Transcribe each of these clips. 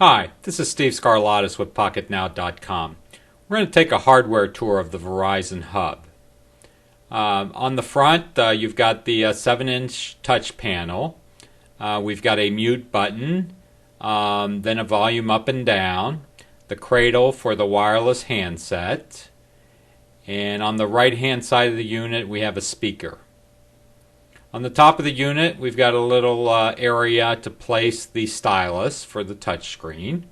Hi, this is Steve Scarlatus with Pocketnow.com. We're going to take a hardware tour of the Verizon Hub. On the front, you've got the 7-inch touch panel. We've got a mute button, then a volume up and down, the cradle for the wireless handset, and on the right-hand side of the unit, we have a speaker. On the top of the unit, we've got a little area to place the stylus for the touchscreen.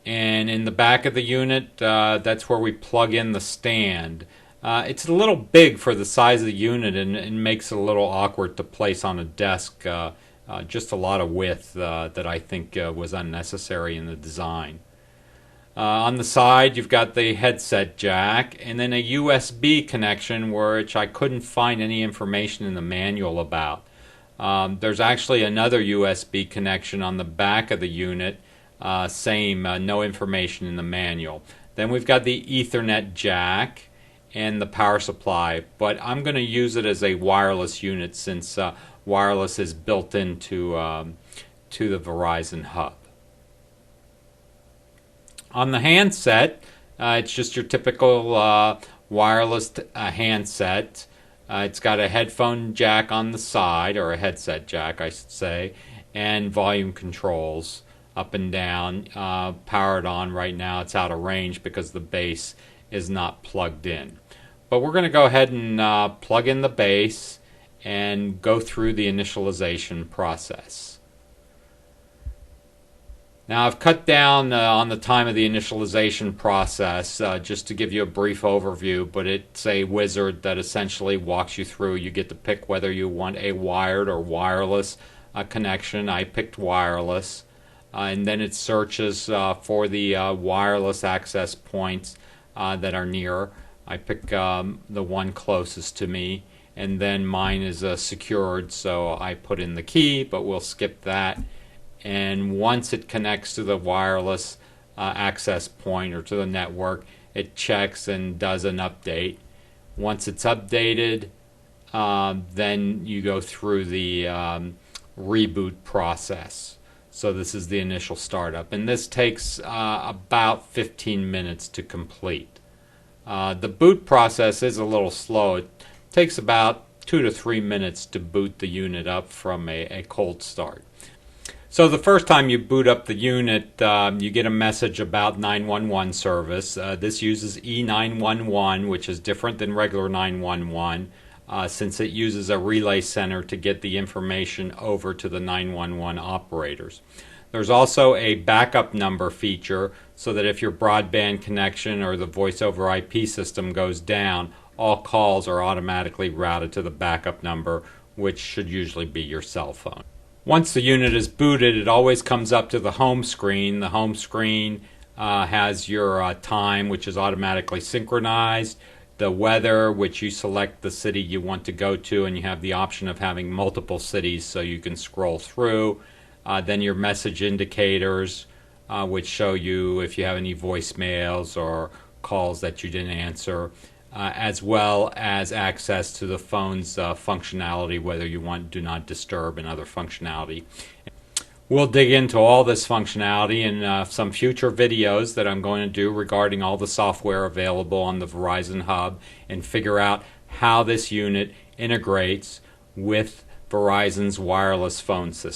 And in the back of the unit, that's where we plug in the stand. It's a little big for the size of the unit and makes it a little awkward to place on a desk. Just a lot of width that I think was unnecessary in the design. On the side, you've got the headset jack and then a USB connection, which I couldn't find any information in the manual about. There's actually another USB connection on the back of the unit, no information in the manual. Then we've got the Ethernet jack and the power supply, but I'm going to use it as a wireless unit since wireless is built into to the Verizon Hub. On the handset, it's just your typical wireless handset. It's got a headphone jack on the side, or a headset jack I should say, and volume controls up and down. Powered on right now. It's out of range because the base is not plugged in. But we're going to go ahead and plug in the base and go through the initialization process. Now I've cut down on the time of the initialization process just to give you a brief overview, but it's a wizard that essentially walks you through. You get to pick whether you want a wired or wireless connection. I picked wireless, and then it searches for the wireless access points that are near. I pick the one closest to me, and then mine is secured, so I put in the key, but we'll skip that. And once it connects to the wireless access point or to the network, it checks and does an update. Once it's updated, then you go through the reboot process. So this is the initial startup, and this takes about 15 minutes to complete. The boot process is a little slow. It takes about 2 to 3 minutes to boot the unit up from a cold start. So the first time you boot up the unit, you get a message about 911 service. This uses E911, which is different than regular 911, since it uses a relay center to get the information over to the 911 operators. There's also a backup number feature so that if your broadband connection or the voice over IP system goes down, all calls are automatically routed to the backup number, which should usually be your cell phone. Once the unit is booted, it always comes up to the home screen. The home screen has your time, which is automatically synchronized, the weather, which you select the city you want to go to, and you have the option of having multiple cities so you can scroll through. Then your message indicators, which show you if you have any voicemails or calls that you didn't answer, as well as access to the phone's functionality, whether you want do not disturb and other functionality. We'll dig into all this functionality in some future videos that I'm going to do regarding all the software available on the Verizon Hub and figure out how this unit integrates with Verizon's wireless phone system.